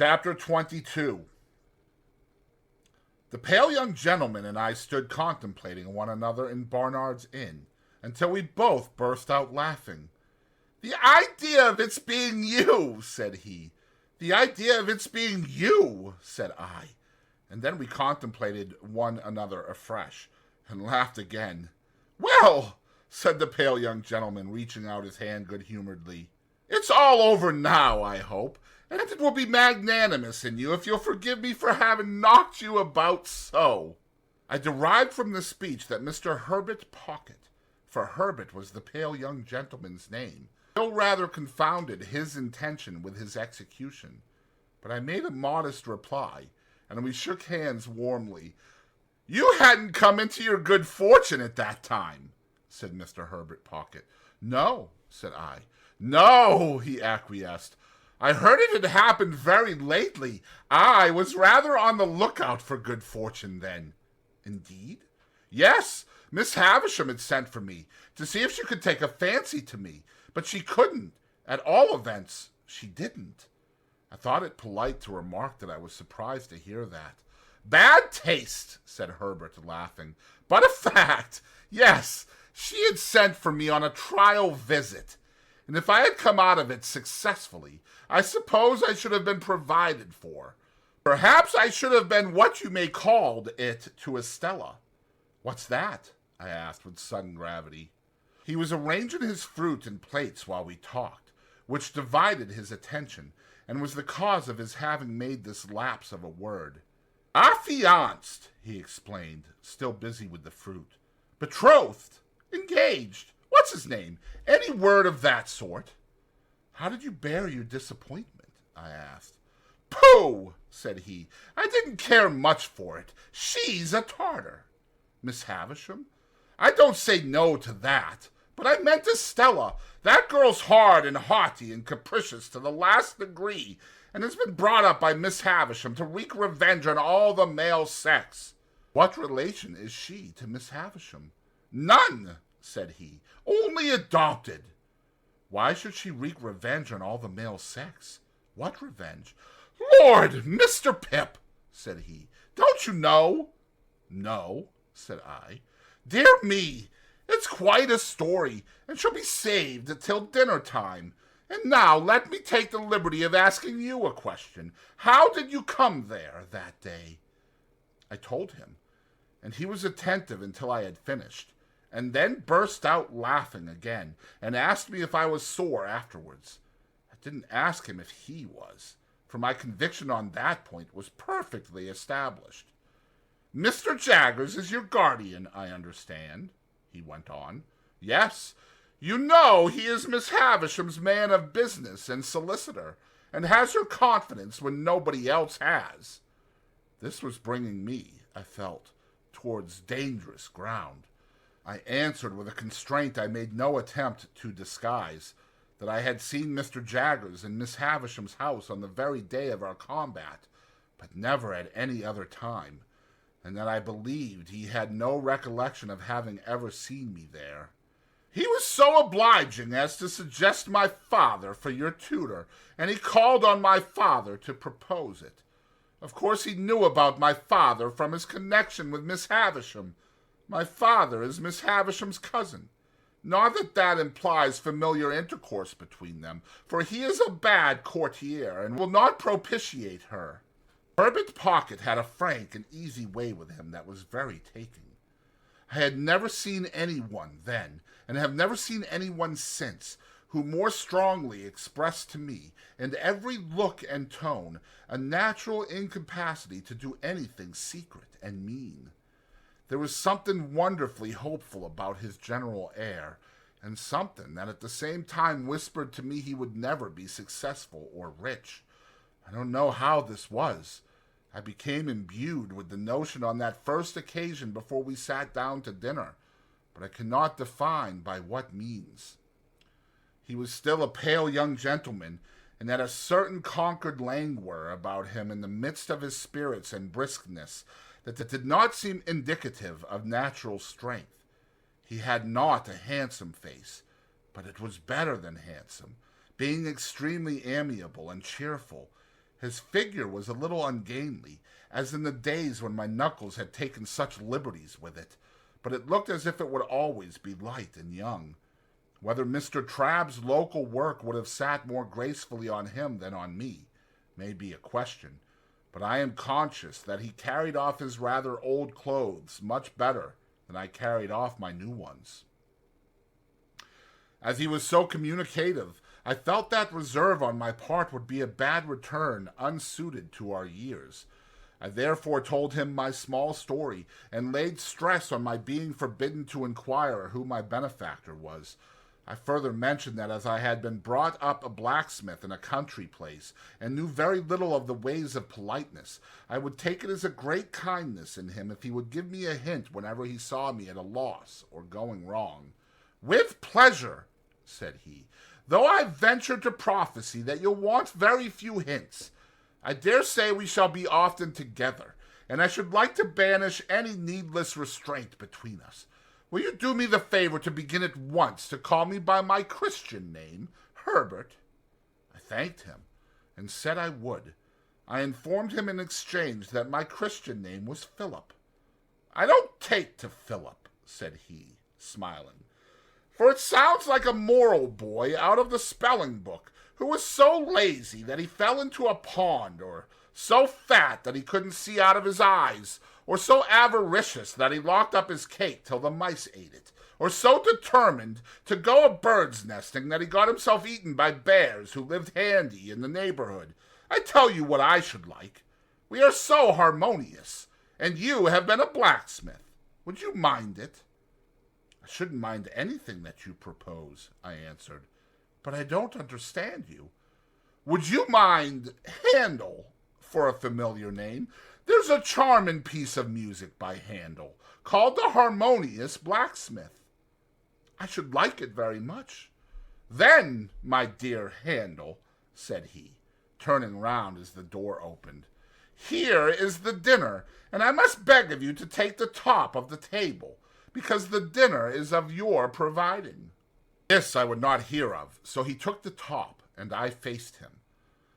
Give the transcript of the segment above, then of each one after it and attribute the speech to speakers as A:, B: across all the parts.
A: Chapter 22. The pale young gentleman and I stood contemplating one another in Barnard's Inn until we both burst out laughing. "The idea of its being you," said he. "The idea of its being you," said I. And then we contemplated one another afresh and laughed again. "Well," said the pale young gentleman, reaching out his hand good-humoredly, "it's all over now, I hope, and it will be magnanimous in you if you'll forgive me for having knocked you about so." I derived from the speech that Mr. Herbert Pocket, for Herbert was the pale young gentleman's name, still rather confounded his intention with his execution. But I made a modest reply, and we shook hands warmly. "You hadn't come into your good fortune at that time," said Mr. Herbert Pocket. "No," said I. "No," he acquiesced. "I heard it had happened very lately. I was rather on the lookout for good fortune then." "Indeed?" "Yes, Miss Havisham had sent for me to see if she could take a fancy to me, but she couldn't. At all events, she didn't." I thought it polite to remark that I was surprised to hear that. "Bad taste," said Herbert, laughing, "but a fact. Yes, she had sent for me on a trial visit, and if I had come out of it successfully, I suppose I should have been provided for. Perhaps I should have been what you may call it to Estella." "What's that?" I asked with sudden gravity. He was arranging his fruit and plates while we talked, which divided his attention, and was the cause of his having made this lapse of a word. "Affianced," he explained, still busy with the fruit. "Betrothed. Engaged. What's his name? Any word of that sort." "How did you bear your disappointment?" I asked. "Pooh!" said he. "I didn't care much for it. She's a Tartar." "Miss Havisham?" "I don't say no to that, but I meant Estella. That girl's hard and haughty and capricious to the last degree, and has been brought up by Miss Havisham to wreak revenge on all the male sex." "What relation is she to Miss Havisham?" "None," said he. "Only adopted." "Why should she wreak revenge on all the male sex? What revenge?" "Lord, Mr. Pip," said he, "don't you know?" "No," said I. "Dear me, it's quite a story, and shall be saved till dinner time. And now let me take the liberty of asking you a question. How did you come there that day?" I told him, and he was attentive until I had finished, and then burst out laughing again, and asked me if I was sore afterwards. I didn't ask him if he was, for my conviction on that point was perfectly established. "Mr. Jaggers is your guardian, I understand," he went on. "Yes. You know he is Miss Havisham's man of business and solicitor, and has her confidence when nobody else has." This was bringing me, I felt, towards dangerous ground. I answered with a constraint I made no attempt to disguise, that I had seen Mr. Jaggers in Miss Havisham's house on the very day of our combat, but never at any other time, and that I believed he had no recollection of having ever seen me there. "He was so obliging as to suggest my father for your tutor, and he called on my father to propose it. Of course he knew about my father from his connection with Miss Havisham. My father is Miss Havisham's cousin. Not that that implies familiar intercourse between them, for he is a bad courtier, and will not propitiate her." Herbert Pocket had a frank and easy way with him that was very taking. I had never seen anyone then, and have never seen anyone since, who more strongly expressed to me, in every look and tone, a natural incapacity to do anything secret and mean. There was something wonderfully hopeful about his general air, and something that at the same time whispered to me he would never be successful or rich. I don't know how this was. I became imbued with the notion on that first occasion before we sat down to dinner, but I cannot define by what means. He was still a pale young gentleman, and had a certain conquered languor about him in the midst of his spirits and briskness that did not seem indicative of natural strength. He had not a handsome face, but it was better than handsome, being extremely amiable and cheerful, His figure was a little ungainly, as in the days when my knuckles had taken such liberties with it, but it looked as if it would always be light and young. Whether Mr. Trabb's local work would have sat more gracefully on him than on me may be a question, but I am conscious that he carried off his rather old clothes much better than I carried off my new ones. As he was so communicative, I felt that reserve on my part would be a bad return unsuited to our years. I therefore told him my small story, and laid stress on my being forbidden to inquire who my benefactor was. I further mentioned that as I had been brought up a blacksmith in a country place, and knew very little of the ways of politeness, I would take it as a great kindness in him if he would give me a hint whenever he saw me at a loss or going wrong. "With pleasure," said he, "though I venture to prophesy that you'll want very few hints. I dare say we shall be often together, and I should like to banish any needless restraint between us. Will you do me the favor to begin at once to call me by my Christian name, Herbert?" I thanked him, and said I would. I informed him in exchange that my Christian name was Philip. "I don't take to Philip," said he, smiling, "for it sounds like a moral boy out of the spelling book, who was so lazy that he fell into a pond, or so fat that he couldn't see out of his eyes, or so avaricious that he locked up his cake till the mice ate it, or so determined to go a bird's nesting that he got himself eaten by bears who lived handy in the neighborhood. I tell you what I should like. We are so harmonious, and you have been a blacksmith. Would you mind it?" "I shouldn't mind anything that you propose," I answered, "but I don't understand you." "Would you mind Handel, for a familiar name? There's a charming piece of music by Handel, called The Harmonious Blacksmith." "I should like it very much." "Then, my dear Handel," said he, turning round as the door opened, "here is the dinner, and I must beg of you to take the top of the table, because the dinner is of your providing." This I would not hear of, so he took the top, and I faced him.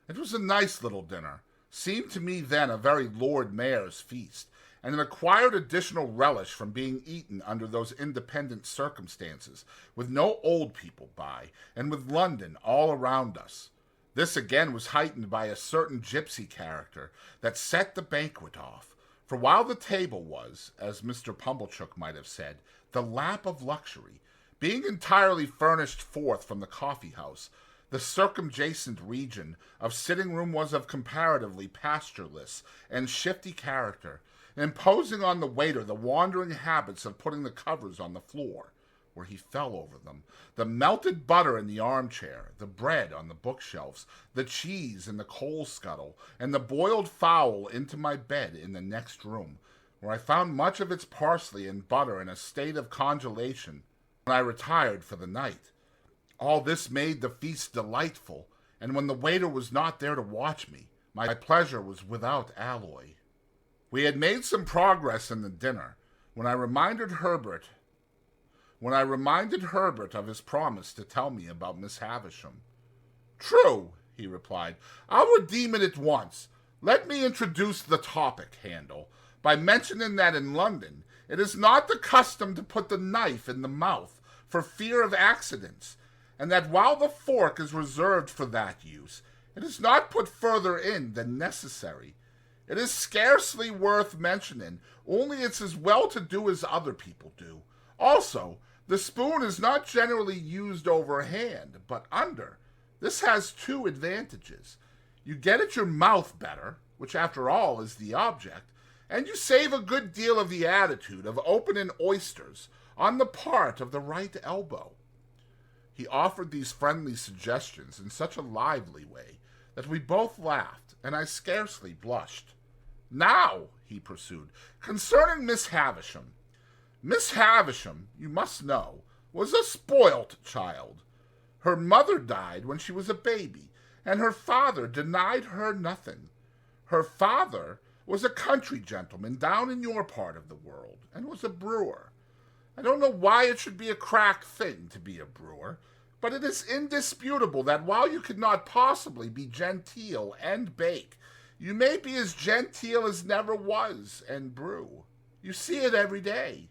A: It was a nice little dinner, seemed to me then a very Lord Mayor's feast, and an acquired additional relish from being eaten under those independent circumstances, with no old people by, and with London all around us. This again was heightened by a certain gypsy character that set the banquet off, for while the table was, as Mr. Pumblechook might have said, the lap of luxury, being entirely furnished forth from the coffee-house, the circumjacent region of sitting-room was of comparatively pastureless and shifty character, imposing on the waiter the wandering habits of putting the covers on the floor, where he fell over them, the melted butter in the armchair, the bread on the bookshelves, the cheese in the coal-scuttle, and the boiled fowl into my bed in the next room, where I found much of its parsley and butter in a state of congelation when I retired for the night. All this made the feast delightful, and when the waiter was not there to watch me, my pleasure was without alloy. We had made some progress in the dinner, when I reminded Herbert of his promise to tell me about Miss Havisham. "True," he replied. "I'll redeem it at once. Let me introduce the topic, Handel, by mentioning that in London it is not the custom to put the knife in the mouth for fear of accidents, and that while the fork is reserved for that use, it is not put further in than necessary. It is scarcely worth mentioning, only it's as well to do as other people do. Also, the spoon is not generally used overhand, but under. This has two advantages. You get at your mouth better, which after all is the object, and you save a good deal of the attitude of opening oysters on the part of the right elbow." He offered these friendly suggestions in such a lively way that we both laughed, and I scarcely blushed. "Now," he pursued, "concerning Miss Havisham. Miss Havisham, you must know, was a spoilt child. Her mother died when she was a baby, and her father denied her nothing. Her father was a country gentleman down in your part of the world, and was a brewer. I don't know why it should be a crack thing to be a brewer, but it is indisputable that while you could not possibly be genteel and bake, you may be as genteel as never was and brew. You see it every day.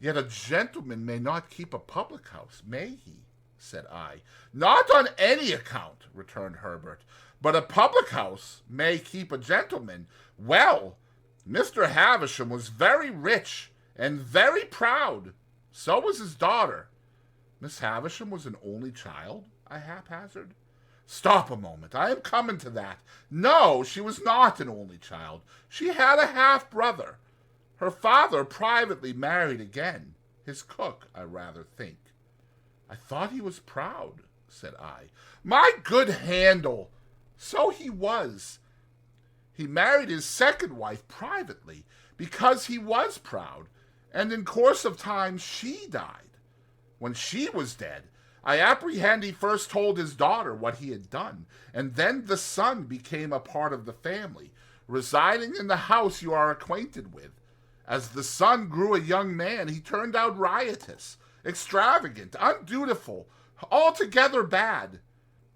A: Yet a gentleman may not keep a public house, may he? Said I. Not on any account, returned Herbert, but a public house may keep a gentleman. Well, Mr. Havisham was very rich and very proud. So was his daughter. Miss Havisham was an only child? I haphazarded. Stop a moment. I am coming to that. No, she was not an only child. She had a half-brother. Her father privately married again. His cook, I rather think. I thought he was proud, said I. My good Handel! So he was. He married his second wife privately because he was proud, and in course of time she died. When she was dead, I apprehend he first told his daughter what he had done, and then the son became a part of the family, residing in the house you are acquainted with. As the son grew a young man, he turned out riotous, extravagant, undutiful, altogether bad.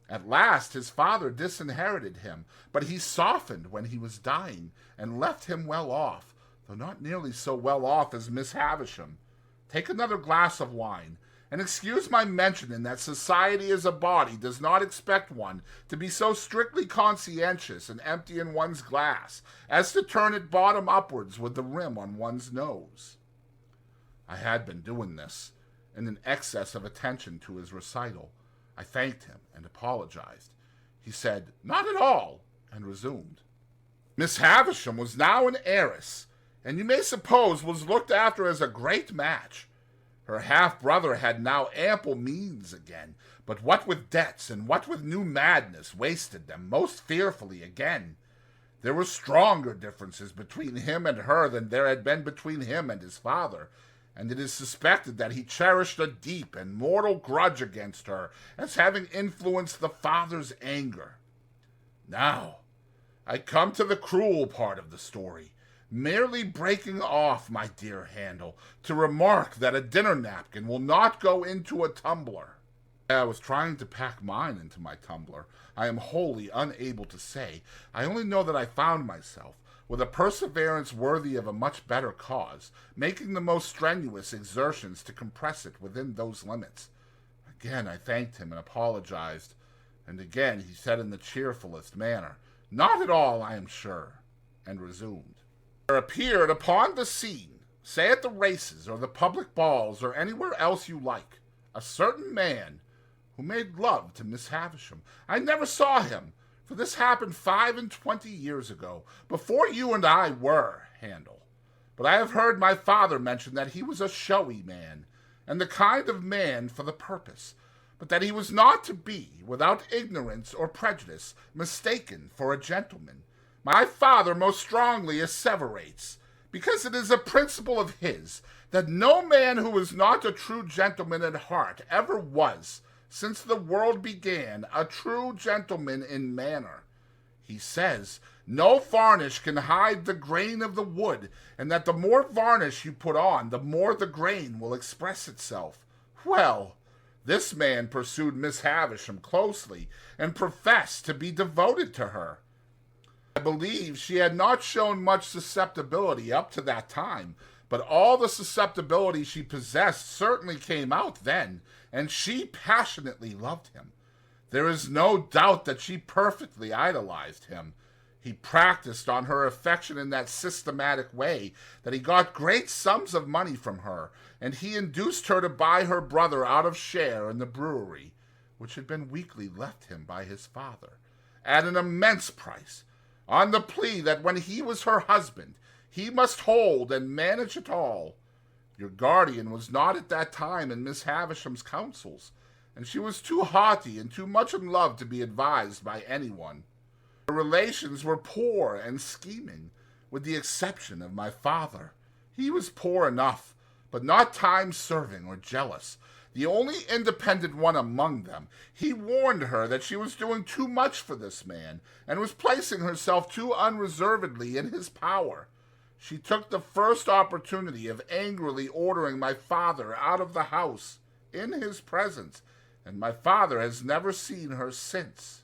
A: At last his father disinherited him, but he softened when he was dying, and left him well off, though not nearly so well off as Miss Havisham. Take another glass of wine, and excuse my mentioning that society as a body does not expect one to be so strictly conscientious in emptying one's glass as to turn it bottom upwards with the rim on one's nose. I had been doing this, in an excess of attention to his recital. I thanked him and apologized. He said, "Not at all," and resumed. Miss Havisham was now an heiress, and you may suppose was looked after as a great match. Her half-brother had now ample means again, but what with debts and what with new madness wasted them most fearfully again. There were stronger differences between him and her than there had been between him and his father, and it is suspected that he cherished a deep and mortal grudge against her as having influenced the father's anger. Now, I come to the cruel part of the story, merely breaking off, my dear Handel, to remark that a dinner napkin will not go into a tumbler. I was trying to pack mine into my tumbler. I am wholly unable to say. I only know that I found myself, with a perseverance worthy of a much better cause, making the most strenuous exertions to compress it within those limits. Again I thanked him and apologized, and again he said in the cheerfulest manner, "Not at all, I am sure," and resumed. There appeared upon the scene, say at the races or the public balls or anywhere else you like, a certain man who made love to Miss Havisham. I never saw him, for this happened 25 years ago, before you and I were, Handel. But I have heard my father mention that he was a showy man, and the kind of man for the purpose, but that he was not to be, without ignorance or prejudice, mistaken for a gentleman. My father most strongly asseverates, because it is a principle of his, that no man who is not a true gentleman at heart ever was, since the world began, a true gentleman in manner. He says, no varnish can hide the grain of the wood, and that the more varnish you put on, the more the grain will express itself. Well, this man pursued Miss Havisham closely, and professed to be devoted to her. I believe she had not shown much susceptibility up to that time, but all the susceptibility she possessed certainly came out then, and she passionately loved him. There is no doubt that she perfectly idolized him. He practiced on her affection in that systematic way that he got great sums of money from her, and he induced her to buy her brother out of share in the brewery, which had been weekly left him by his father, at an immense price, on the plea that when he was her husband, he must hold and manage it all. Your guardian was not at that time in Miss Havisham's counsels, and she was too haughty and too much in love to be advised by anyone. Her relations were poor and scheming, with the exception of my father. He was poor enough, but not time-serving or jealous, the only independent one among them. He warned her that she was doing too much for this man, and was placing herself too unreservedly in his power. She took the first opportunity of angrily ordering my father out of the house, in his presence, and my father has never seen her since.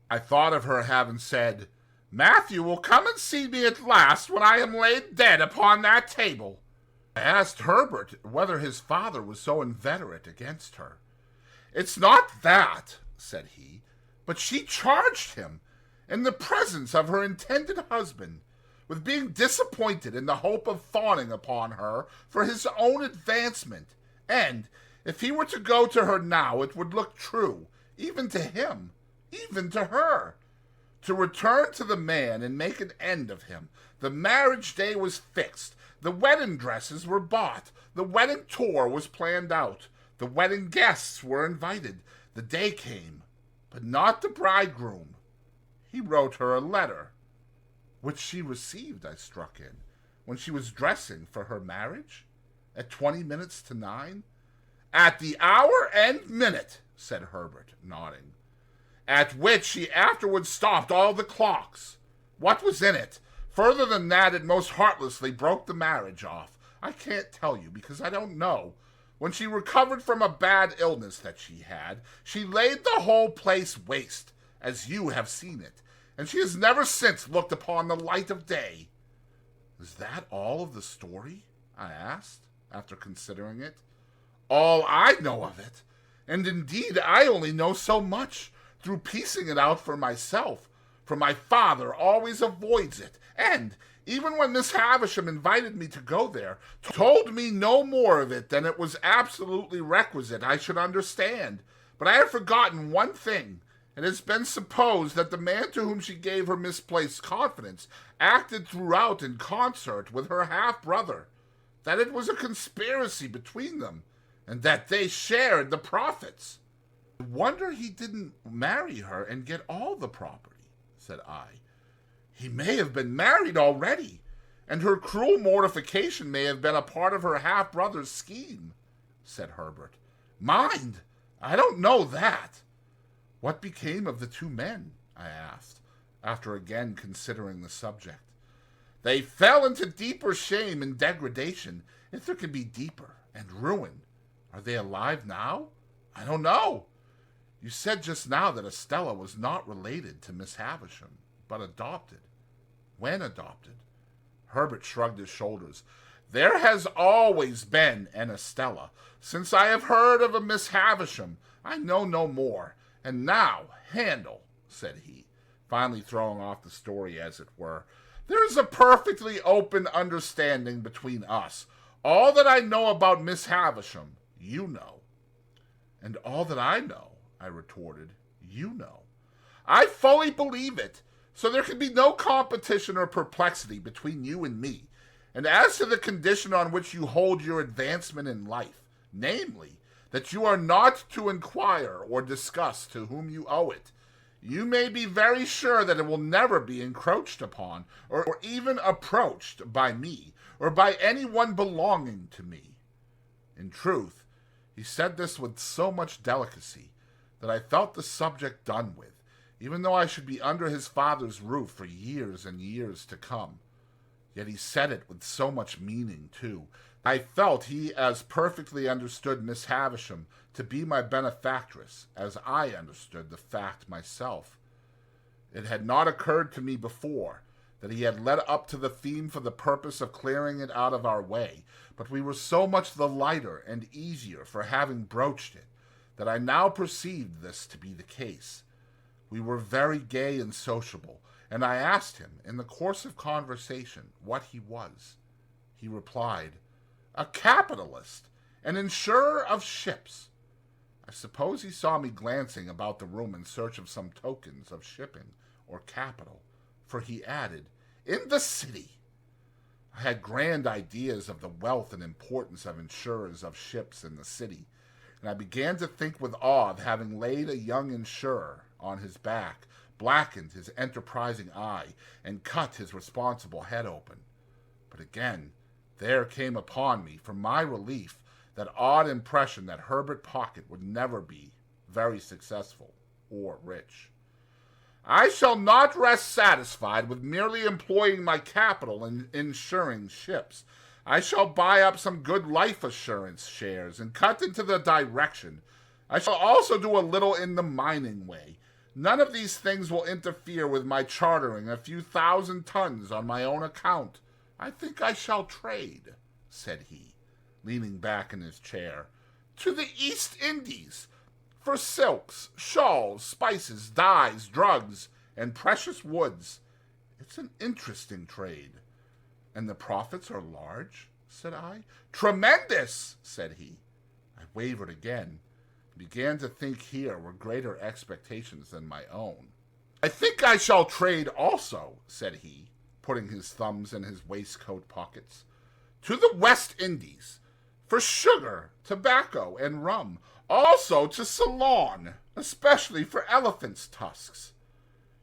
A: I thought of her having said, "Matthew will come and see me at last when I am laid dead upon that table." I asked Herbert whether his father was so inveterate against her. "It's not that," said he, "but she charged him, in the presence of her intended husband, with being disappointed in the hope of fawning upon her for his own advancement, and, if he were to go to her now, it would look true, even to him, even to her. To return to the man and make an end of him. The marriage day was fixed. The wedding dresses were bought. The wedding tour was planned out. The wedding guests were invited. The day came, but not the bridegroom. He wrote her a letter, which she received," I struck in, "when she was dressing for her marriage? At 20 minutes to 9? "At the hour and minute," said Herbert, nodding, "at which she afterwards stopped all the clocks. What was in it? Further than that, it most heartlessly broke the marriage off. I can't tell you, because I don't know. When she recovered from a bad illness that she had, she laid the whole place waste, as you have seen it, and she has never since looked upon the light of day." "Is that all of the story?" I asked, after considering it. "All I know of it, and indeed I only know so much, through piecing it out for myself, for my father always avoids it, and, even when Miss Havisham invited me to go there, told me no more of it than it was absolutely requisite I should understand. But I have forgotten one thing. It has been supposed that the man to whom she gave her misplaced confidence acted throughout in concert with her half-brother, that it was a conspiracy between them, and that they shared the profits." "I wonder he didn't marry her and get all the property," said I. "He may have been married already, and her cruel mortification may have been a part of her half-brother's scheme," said Herbert. "Mind, I don't know that." "What became of the two men?" I asked, after again considering the subject. "They fell into deeper shame and degradation, if there can be deeper, and ruin. Are they alive now? I don't know. You said just now that Estella was not related to Miss Havisham, but adopted. When adopted?" Herbert shrugged his shoulders. "There has always been an Estella. Since I have heard of a Miss Havisham, I know no more. And now, Handel," said he, finally throwing off the story as it were, "there is a perfectly open understanding between us. All that I know about Miss Havisham, you know." "And all that I know," I retorted, "you know." "I fully believe it. So there can be no competition or perplexity between you and me. And as to the condition on which you hold your advancement in life, namely, that you are not to inquire or discuss to whom you owe it, you may be very sure that it will never be encroached upon, or even approached by me, or by any one belonging to me." In truth, he said this with so much delicacy that I felt the subject done with, even though I should be under his father's roof for years and years to come. Yet he said it with so much meaning, too. I felt he as perfectly understood Miss Havisham to be my benefactress as I understood the fact myself. It had not occurred to me before that he had led up to the theme for the purpose of clearing it out of our way, but we were so much the lighter and easier for having broached it, that I now perceived this to be the case. We were very gay and sociable, and I asked him, in the course of conversation, what he was. He replied, "A capitalist, an insurer of ships." I suppose he saw me glancing about the room in search of some tokens of shipping or capital, for he added, "In the city." I had grand ideas of the wealth and importance of insurers of ships in the city, and I began to think with awe of having laid a young insurer on his back, blackened his enterprising eye, and cut his responsible head open. But again, there came upon me, for my relief, that odd impression that Herbert Pocket would never be very successful or rich. "I shall not rest satisfied with merely employing my capital in insuring ships. I shall buy up some good life assurance shares and cut into the direction. I shall also do a little in the mining way. None of these things will interfere with my chartering a few thousand tons on my own account. I think I shall trade, said he, leaning back in his chair, to the East Indies, for silks, shawls, spices, dyes, drugs, and precious woods. It's an interesting trade. And the profits are large, said I. Tremendous, said he. I wavered again, and began to think here were greater expectations than my own. I think I shall trade also, said he, putting his thumbs in his waistcoat pockets, to the West Indies, for sugar, tobacco, and rum, also to Ceylon, especially for elephants' tusks.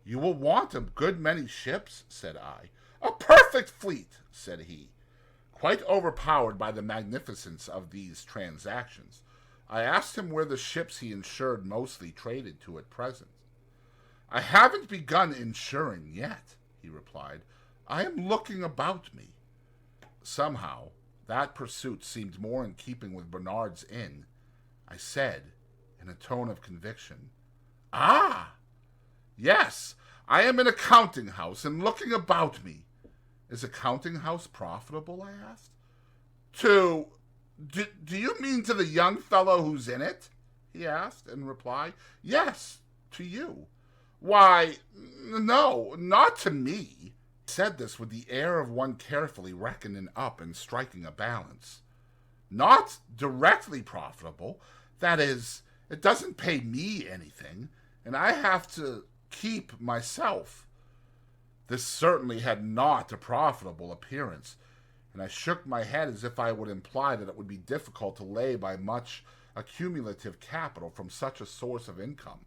A: You will want a good many ships, said I. A perfect fleet, said he. Quite overpowered by the magnificence of these transactions, I asked him where the ships he insured mostly traded to at present. I haven't begun insuring yet, he replied. I am looking about me. Somehow, that pursuit seemed more in keeping with Bernard's Inn. I said, in a tone of conviction, Ah! Yes, I am in a counting house and looking about me. Is a counting house profitable? I asked. Do you mean to the young fellow who's in it? He asked in reply. Yes, to you. Why, no, not to me. He said this with the air of one carefully reckoning up and striking a balance. Not directly profitable. That is, it doesn't pay me anything, and I have to keep myself. This certainly had not a profitable appearance, and I shook my head as if I would imply that it would be difficult to lay by much accumulative capital from such a source of income.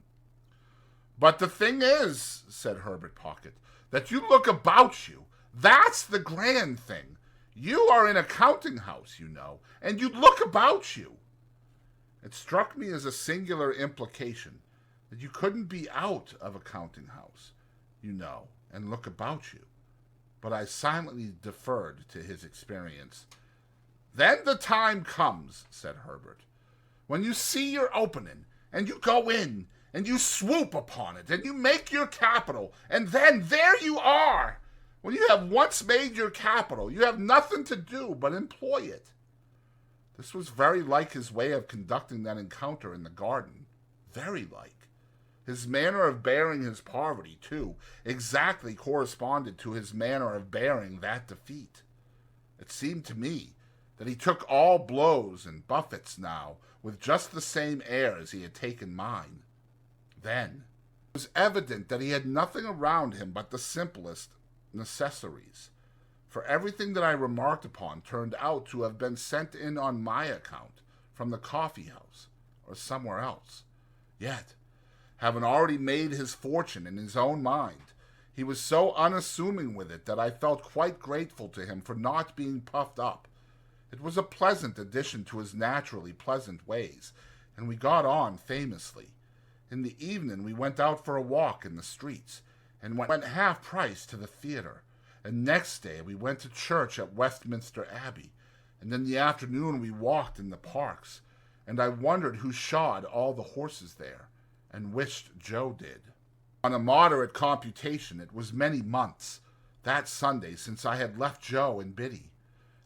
A: But the thing is, said Herbert Pocket, that you look about you. That's the grand thing. You are in a counting house, you know, and you look about you. It struck me as a singular implication that you couldn't be out of a counting house, you know, and look about you. But I silently deferred to his experience. Then the time comes, said Herbert, when you see your opening, and you go in, and you swoop upon it, and you make your capital, and then there you are. When you have once made your capital, you have nothing to do but employ it. This was very like his way of conducting that encounter in the garden. Very like. His manner of bearing his poverty, too, exactly corresponded to his manner of bearing that defeat. It seemed to me that he took all blows and buffets now with just the same air as he had taken mine. Then it was evident that he had nothing around him but the simplest necessaries, for everything that I remarked upon turned out to have been sent in on my account from the coffee house or somewhere else. Yet, having already made his fortune in his own mind, he was so unassuming with it that I felt quite grateful to him for not being puffed up. It was a pleasant addition to his naturally pleasant ways, and we got on famously. In the evening we went out for a walk in the streets, and went half-price to the theatre, and next day we went to church at Westminster Abbey, and in the afternoon we walked in the parks, and I wondered who shod all the horses there, and wished Joe did. On a moderate computation, it was many months, that Sunday, since I had left Joe and Biddy.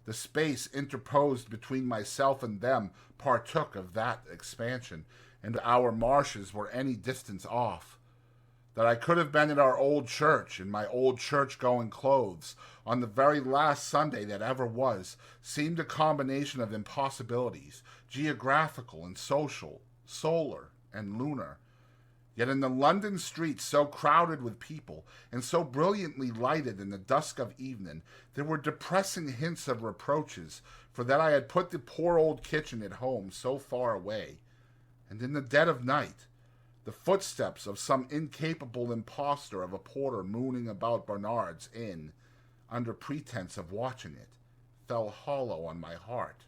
A: The space interposed between myself and them partook of that expansion, and our marshes were any distance off. That I could have been at our old church, in my old church-going clothes, on the very last Sunday that ever was, seemed a combination of impossibilities, geographical and social, solar and lunar. Yet in the London streets so crowded with people, and so brilliantly lighted in the dusk of evening, there were depressing hints of reproaches for that I had put the poor old kitchen at home so far away. And in the dead of night, the footsteps of some incapable impostor of a porter mooning about Bernard's Inn, under pretense of watching it, fell hollow on my heart.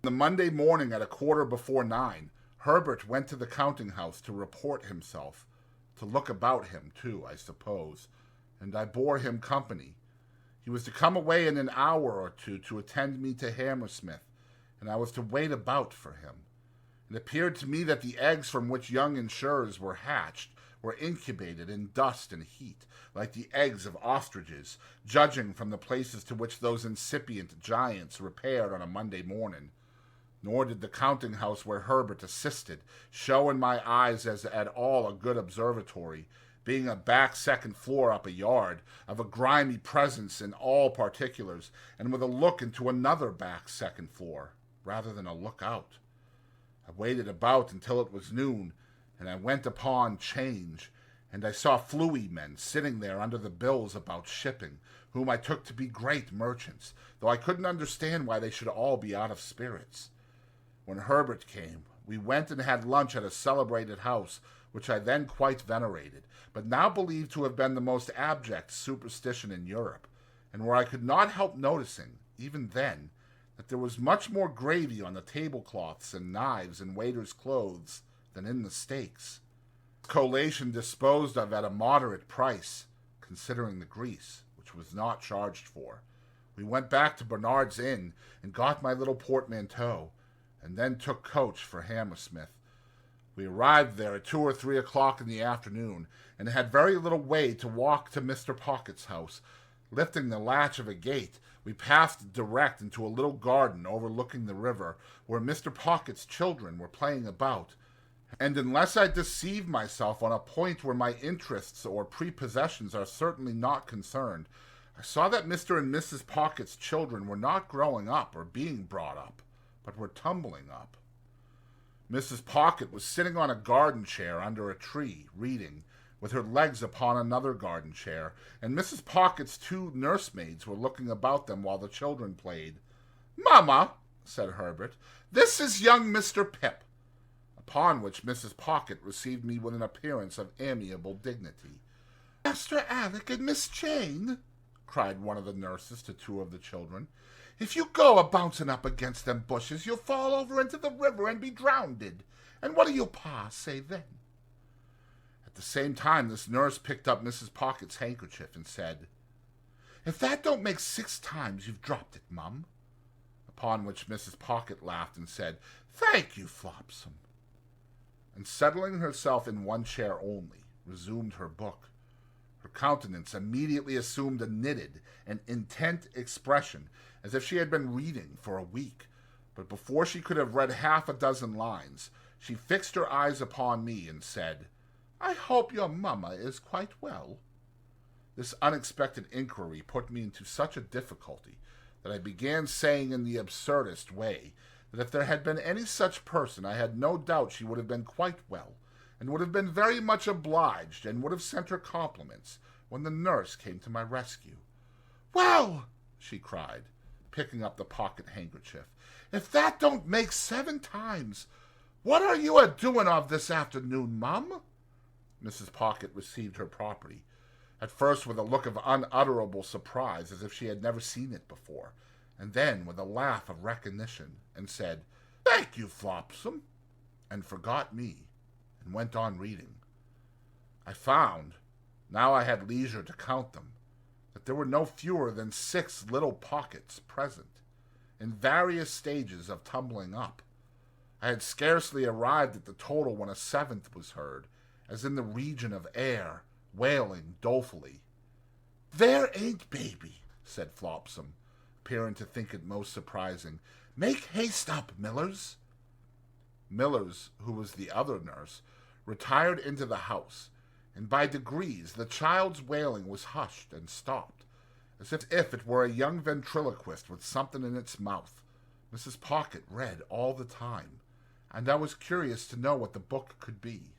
A: The Monday morning at 9:15, Herbert went to the counting-house to report himself, to look about him, too, I suppose, and I bore him company. He was to come away in an hour or two to attend me to Hammersmith, and I was to wait about for him. It appeared to me that the eggs from which young insurers were hatched were incubated in dust and heat, like the eggs of ostriches, judging from the places to which those incipient giants repaired on a Monday morning. Nor did the counting-house where Herbert assisted show in my eyes as at all a good observatory, being a back second floor up a yard, of a grimy presence in all particulars, and with a look into another back second floor, rather than a look out. I waited about until it was noon, and I went upon 'Change, and I saw fluey men sitting there under the bills about shipping, whom I took to be great merchants, though I couldn't understand why they should all be out of spirits. When Herbert came, we went and had lunch at a celebrated house, which I then quite venerated, but now believed to have been the most abject superstition in Europe, and where I could not help noticing, even then, that there was much more gravy on the tablecloths and knives and waiters' clothes than in the steaks. Collation disposed of at a moderate price, considering the grease, which was not charged for. We went back to Bernard's Inn and got my little portmanteau, and then took coach for Hammersmith. We arrived there at 2 or 3 o'clock in the afternoon, and had very little way to walk to Mr. Pocket's house. Lifting the latch of a gate, we passed direct into a little garden overlooking the river, where Mr. Pocket's children were playing about, and unless I deceive myself on a point where my interests or prepossessions are certainly not concerned, I saw that Mr. and Mrs. Pocket's children were not growing up or being brought up, but were tumbling up. Mrs. Pocket was sitting on a garden chair under a tree, reading, with her legs upon another garden chair, and Mrs. Pocket's 2 nursemaids were looking about them while the children played. "Mamma," said Herbert, "this is young Mr. Pip," upon which Mrs. Pocket received me with an appearance of amiable dignity. "Master Alec and Miss Jane," cried one of the nurses to 2 of the children, "if you go a-bouncing up against them bushes, you'll fall over into the river and be drownded. And what'll your pa say then?" At the same time, this nurse picked up Mrs. Pocket's handkerchief and said, "If that don't make 6 times you've dropped it, Mum." Upon which Mrs. Pocket laughed and said, "Thank you, Flopsome," and settling herself in one chair only, resumed her book. Her countenance immediately assumed a knitted and intent expression, as if she had been reading for a week, but before she could have read half a dozen lines, she fixed her eyes upon me and said, "I hope your mamma is quite well." This unexpected inquiry put me into such a difficulty that I began saying in the absurdest way that if there had been any such person, I had no doubt she would have been quite well, and would have been very much obliged, and would have sent her compliments, when the nurse came to my rescue. "Well," she cried, picking up the pocket handkerchief, "if that don't make 7 times, what are you a-doing of this afternoon, Mum?" Mrs. Pocket received her property, at first with a look of unutterable surprise, as if she had never seen it before, and then with a laugh of recognition, and said, "Thank you, Flopsome," and forgot me, and went on reading. I found, now I had leisure to count them, that there were no fewer than 6 little Pockets present, in various stages of tumbling up. I had scarcely arrived at the total when a 7th was heard, as in the region of air, wailing dolefully. "There ain't baby," said Flopsome, appearing to think it most surprising. "Make haste up, Millers." Millers, who was the other nurse, retired into the house, and by degrees the child's wailing was hushed and stopped, as if it were a young ventriloquist with something in its mouth. Mrs. Pocket read all the time, and I was curious to know what the book could be.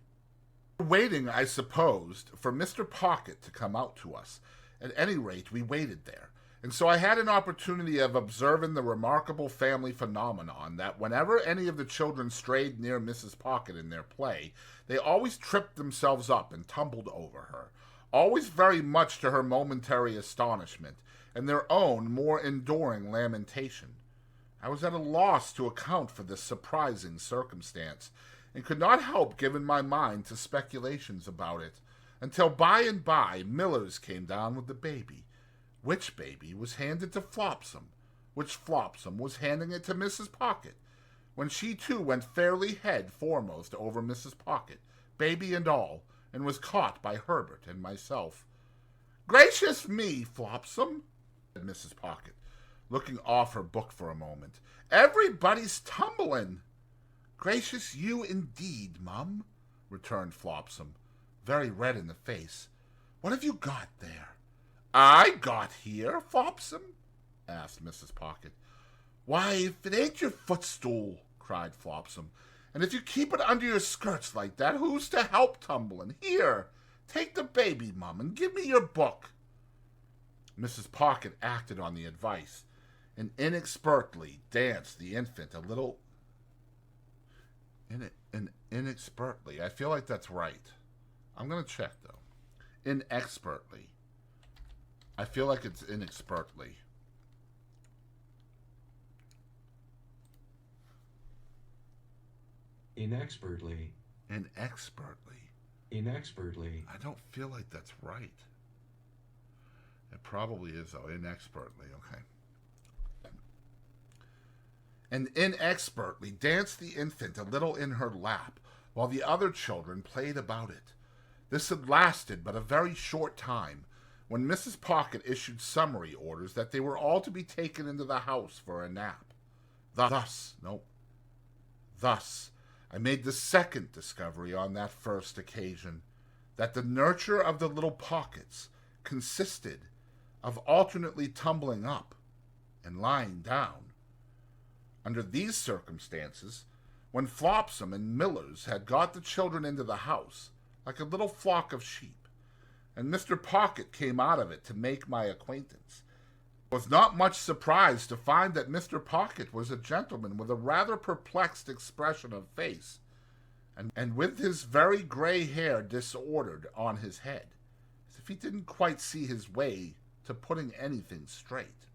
A: Waiting, I supposed, for Mr. Pocket to come out to us. At any rate, we waited there, and so I had an opportunity of observing the remarkable family phenomenon that whenever any of the children strayed near Mrs. Pocket in their play, they always tripped themselves up and tumbled over her, always very much to her momentary astonishment, and their own more enduring lamentation. I was at a loss to account for this surprising circumstance, and could not help giving my mind to speculations about it, until by and by Millers came down with the baby, which baby was handed to Flopsome, which Flopsome was handing it to Mrs. Pocket, when she too went fairly head foremost over Mrs. Pocket, baby and all, and was caught by Herbert and myself. "Gracious me, Flopsome," said Mrs. Pocket, looking off her book for a moment. "Everybody's tumbling." "Gracious you indeed, Mum," returned Flopsome, very red in the face. "What have you got there?" "I got here, Flopsome?" asked Mrs. Pocket. "Why, if it ain't your footstool," cried Flopsome, "and if you keep it under your skirts like that, who's to help tumbling? Here, take the baby, Mum, and give me your book." Mrs. Pocket acted on the advice, and inexpertly danced the infant a little. Inexpertly. I feel like that's right. I'm going to check, though. Inexpertly. I feel like it's inexpertly.
B: Inexpertly.
A: Inexpertly.
B: Inexpertly.
A: I don't feel like that's right. It probably is, though. Inexpertly. Okay. And inexpertly danced the infant a little in her lap, while the other children played about it. This had lasted but a very short time, when Mrs. Pocket issued summary orders that they were all to be taken into the house for a nap. Thus, I made the second discovery on that first occasion, that the nurture of the little Pockets consisted of alternately tumbling up and lying down. Under these circumstances, when Flopsome and Millers had got the children into the house, like a little flock of sheep, and Mr. Pocket came out of it to make my acquaintance, I was not much surprised to find that Mr. Pocket was a gentleman with a rather perplexed expression of face, and with his very gray hair disordered on his head, as if he didn't quite see his way to putting anything straight.